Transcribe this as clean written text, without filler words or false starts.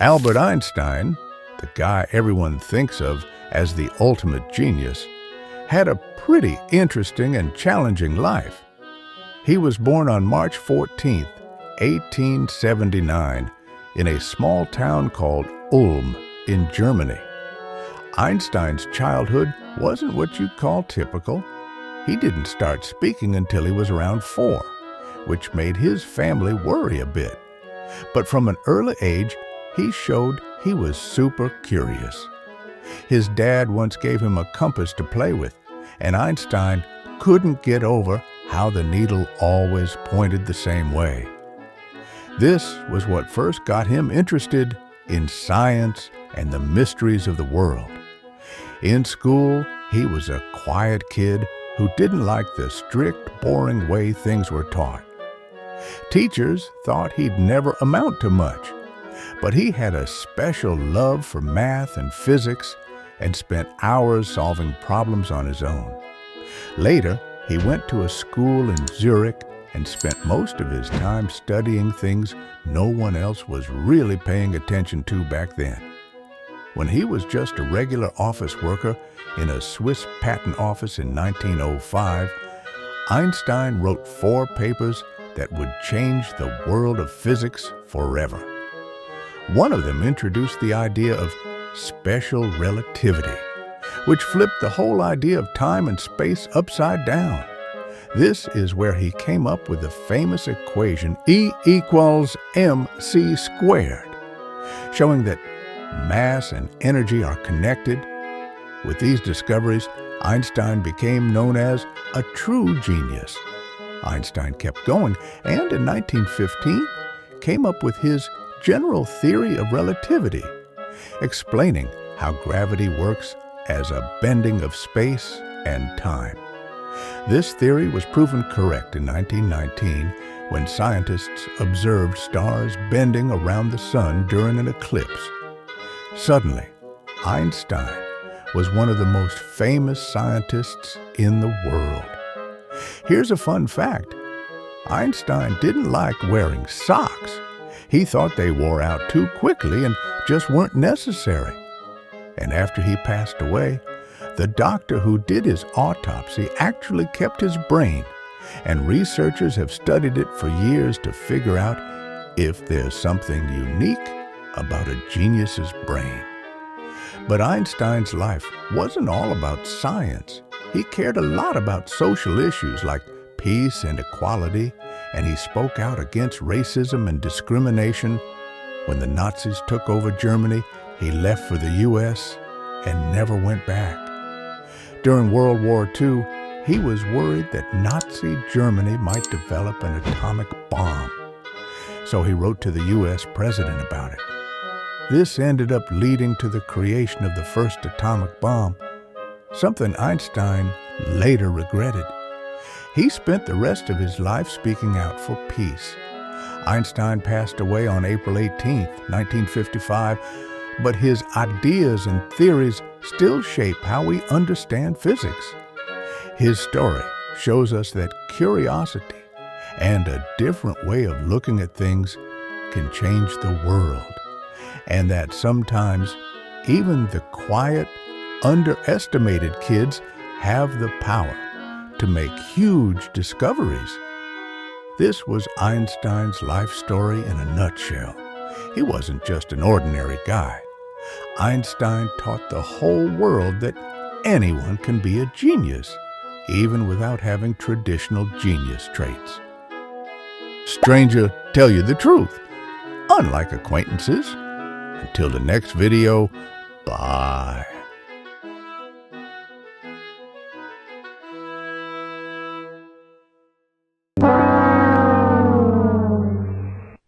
Albert Einstein, the guy everyone thinks of as the ultimate genius, had a pretty interesting and challenging life. He was born on March 14, 1879, in a small town called Ulm in Germany. Einstein's childhood wasn't what you'd call typical. He didn't start speaking until he was around 4, which made his family worry a bit. But from an early age, he showed he was super curious. His dad once gave him a compass to play with, and Einstein couldn't get over how the needle always pointed the same way. This was what first got him interested in science and the mysteries of the world. In school, he was a quiet kid who didn't like the strict, boring way things were taught. Teachers thought he'd never amount to much, but he had a special love for math and physics and spent hours solving problems on his own. Later, he went to a school in Zurich and spent most of his time studying things no one else was really paying attention to back then. When he was just a regular office worker in a Swiss patent office in 1905, Einstein wrote 4 papers that would change the world of physics forever. One of them introduced the idea of special relativity, which flipped the whole idea of time and space upside down. This is where he came up with the famous equation E equals mc squared, showing that mass and energy are connected. With these discoveries, Einstein became known as a true genius. Einstein kept going and in 1915 came up with his general theory of relativity, explaining how gravity works as a bending of space and time. This theory was proven correct in 1919 when scientists observed stars bending around the sun during an eclipse. Suddenly, Einstein was one of the most famous scientists in the world. Here's a fun fact. Einstein didn't like wearing socks. He thought they wore out too quickly and just weren't necessary. And after he passed away, the doctor who did his autopsy actually kept his brain, and researchers have studied it for years to figure out if there's something unique about a genius's brain. But Einstein's life wasn't all about science. He cared a lot about social issues like peace and equality, and he spoke out against racism and discrimination. When the Nazis took over Germany, he left for the U.S. and never went back. During World War II, he was worried that Nazi Germany might develop an atomic bomb. So he wrote to the U.S. president about it. This ended up leading to the creation of the first atomic bomb, something Einstein later regretted. He spent the rest of his life speaking out for peace. Einstein passed away on April 18, 1955, but his ideas and theories still shape how we understand physics. His story shows us that curiosity and a different way of looking at things can change the world, and that sometimes even the quiet, underestimated kids have the power to make huge discoveries. This was Einstein's life story in a nutshell. He wasn't just an ordinary guy. Einstein taught the whole world that anyone can be a genius, even without having traditional genius traits. Stranger tell you the truth, unlike acquaintances. Until the next video, bye.